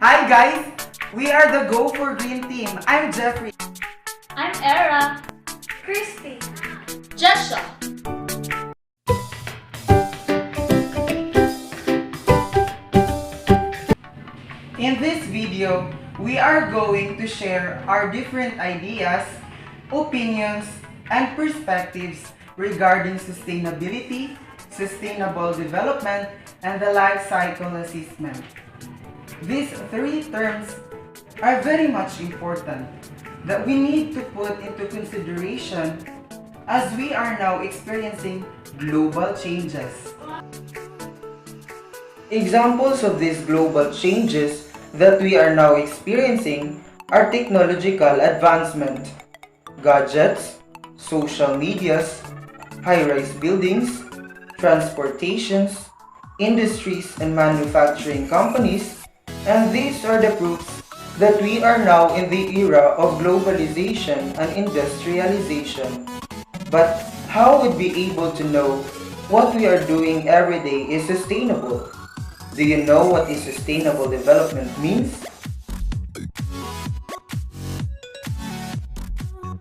Hi guys! We are the Go for Green team. I'm Jeffrey. I'm Era. Christy. Jesha. In this video, we are going to share our different ideas, opinions, and perspectives regarding sustainability, sustainable development, and the life cycle assessment. These three terms are very much important that we need to put into consideration as we are now experiencing global changes. Examples of these global changes that we are now experiencing are technological advancement, gadgets, social medias, high-rise buildings, transportations, industries and manufacturing companies, and these are the proofs that we are now in the era of globalization and industrialization. But how would we be able to know what we are doing every day is sustainable? Do you know what is sustainable development means?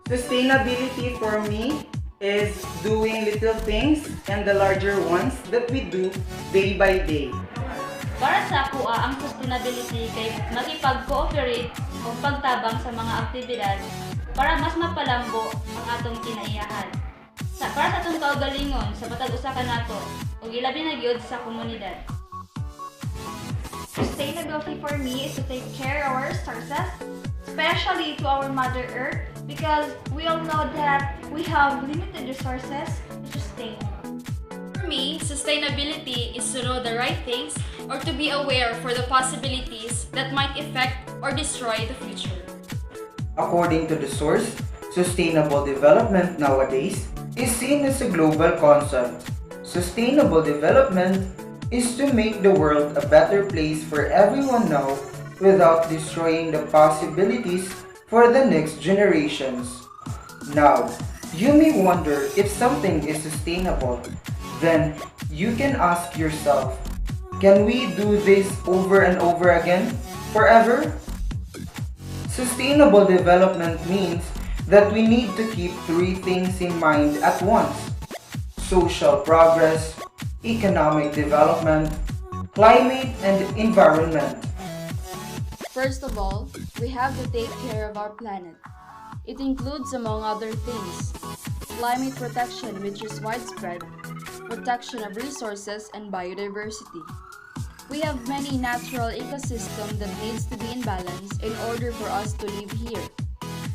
Sustainability for me is doing little things and the larger ones that we do day by day. Para sa ako, ang sustainability kay makipag-cooperate o pagtabang sa mga aktibidad para mas mapalambo ang atong kinaiyahan. Para sa atong kaugalingon sa matag usa ka nato ug ilabi na gyud sa komunidad. Sustainability for me is to take care of our resources, especially to our Mother Earth, because we all know that we have limited resources to sustain. For me, sustainability is to know the right things or to be aware for the possibilities that might affect or destroy the future. According to the source, sustainable development nowadays is seen as a global concept. Sustainable development is to make the world a better place for everyone now without destroying the possibilities for the next generations. Now, you may wonder if something is sustainable. Then, you can ask yourself, can we do this over and over again? Forever? Sustainable development means that we need to keep three things in mind at once: social progress, economic development, climate, and environment. First of all, we have to take care of our planet. It includes, among other things, climate protection, which is widespread, protection of resources, and biodiversity. We have many natural ecosystems that needs to be in balance in order for us to live here.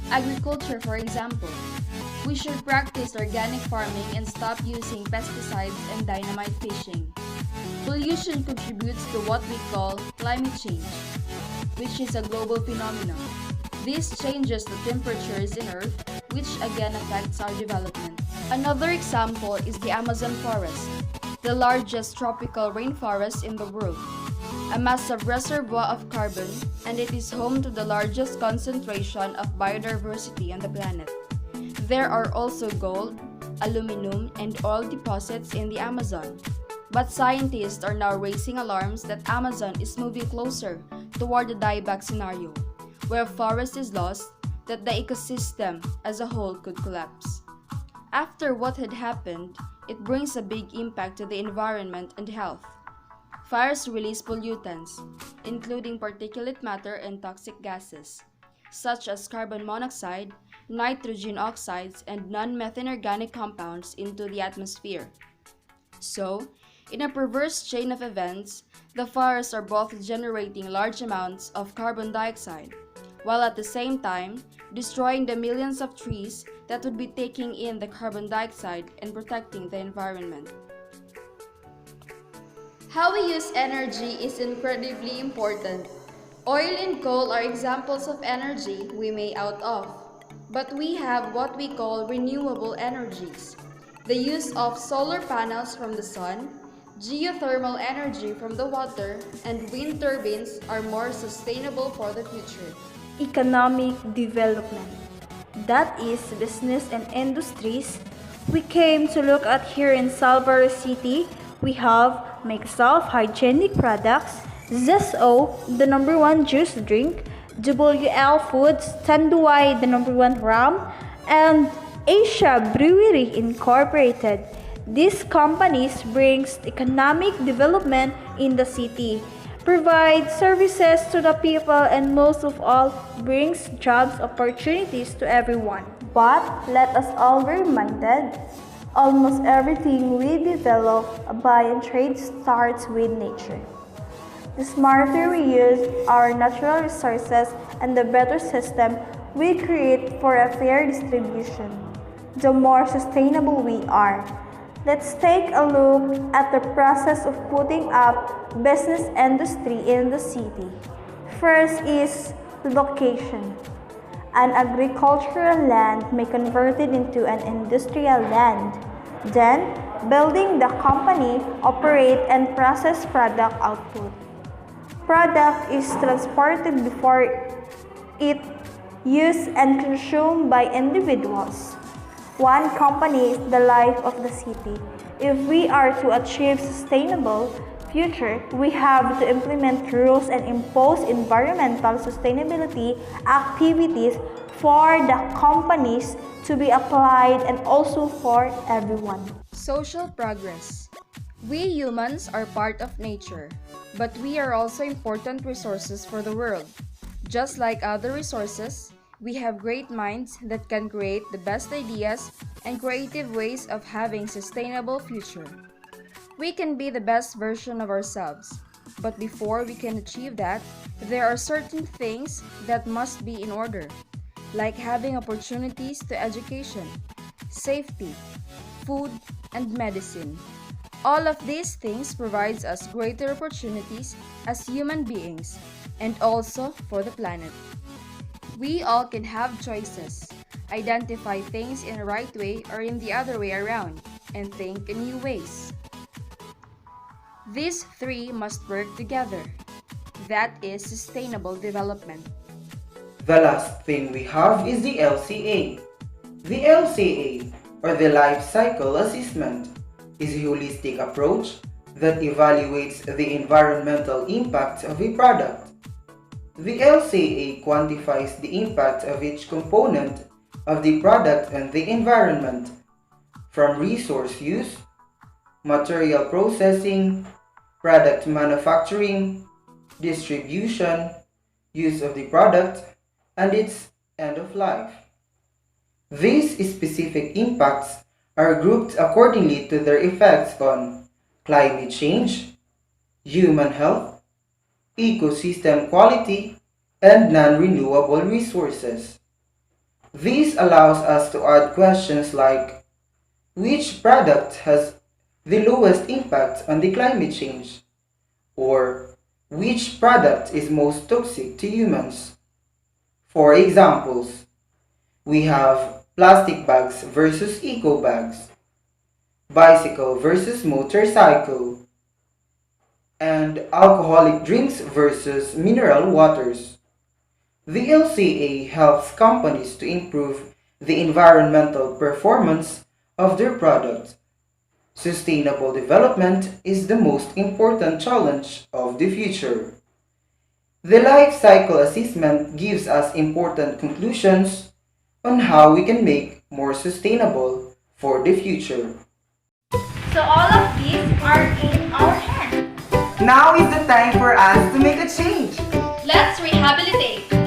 Agriculture, for example. We should practice organic farming and stop using pesticides and dynamite fishing. Pollution contributes to what we call climate change, which is a global phenomenon. This changes the temperatures in Earth, which again affects our development. Another example is the Amazon forest, the largest tropical rainforest in the world, a massive reservoir of carbon, and it is home to the largest concentration of biodiversity on the planet. There are also gold, aluminum, and oil deposits in the Amazon. But scientists are now raising alarms that Amazon is moving closer toward the dieback scenario, where forest is lost, that the ecosystem as a whole could collapse. After what had happened, it brings a big impact to the environment and health. Fires release pollutants, including particulate matter and toxic gases, such as carbon monoxide, nitrogen oxides, and non-methane organic compounds into the atmosphere. So, in a perverse chain of events, the forests are both generating large amounts of carbon dioxide, while at the same time destroying the millions of trees that would be taking in the carbon dioxide and protecting the environment. How we use energy is incredibly important. Oil and coal are examples of energy we may out of. But we have what we call renewable energies. The use of solar panels from the sun, geothermal energy from the water, and wind turbines are more sustainable for the future. Economic development. That is business and industries. We came to look at here in Salvador City. We have make self-hygienic products, ZSO, the number one juice drink, WL Foods, Tanduay, the number one rum, and Asia Brewery Incorporated. These companies brings economic development in the city, provide services to the people, and most of all brings jobs opportunities to everyone. But let us all be reminded, almost everything we develop, buy and trade starts with nature. The smarter we use our natural resources and the better system we create for a fair distribution, the more sustainable we are. Let's take a look at the process of putting up business industry in the city. First is location. An agricultural land may convert it into an industrial land. Then, building the company, operate and process product output. Product is transported before it used and consumed by individuals. One company is the life of the city. If we are to achieve sustainable future, we have to implement rules and impose environmental sustainability activities for the companies to be applied and also for everyone. Social progress. We humans are part of nature, but we are also important resources for the world. Just like other resources, we have great minds that can create the best ideas and creative ways of having sustainable future. We can be the best version of ourselves, but before we can achieve that, there are certain things that must be in order, like having opportunities to education, safety, food, and medicine. All of these things provides us greater opportunities as human beings and also for the planet. We all can have choices, identify things in the right way or in the other way around, and think in new ways. These three must work together. That is sustainable development. The last thing we have is the LCA. The LCA, or the Life Cycle Assessment, is a holistic approach that evaluates the environmental impact of a product. The LCA quantifies the impact of each component of the product on the environment, from resource use, material processing, product manufacturing, distribution, use of the product, and its end of life. These specific impacts are grouped accordingly to their effects on climate change, human health, ecosystem quality, and non-renewable resources. This allows us to add questions like, which product has the lowest impact on the climate change? Or, which product is most toxic to humans? For examples, we have plastic bags versus eco bags, bicycle versus motorcycle, and alcoholic drinks versus mineral waters. The LCA helps companies to improve the environmental performance of their products. Sustainable development is the most important challenge of the future. The life cycle assessment gives us important conclusions on how we can make more sustainable for the future. So all of these are in our hands. Now is the time for us to make a change. Let's rehabilitate.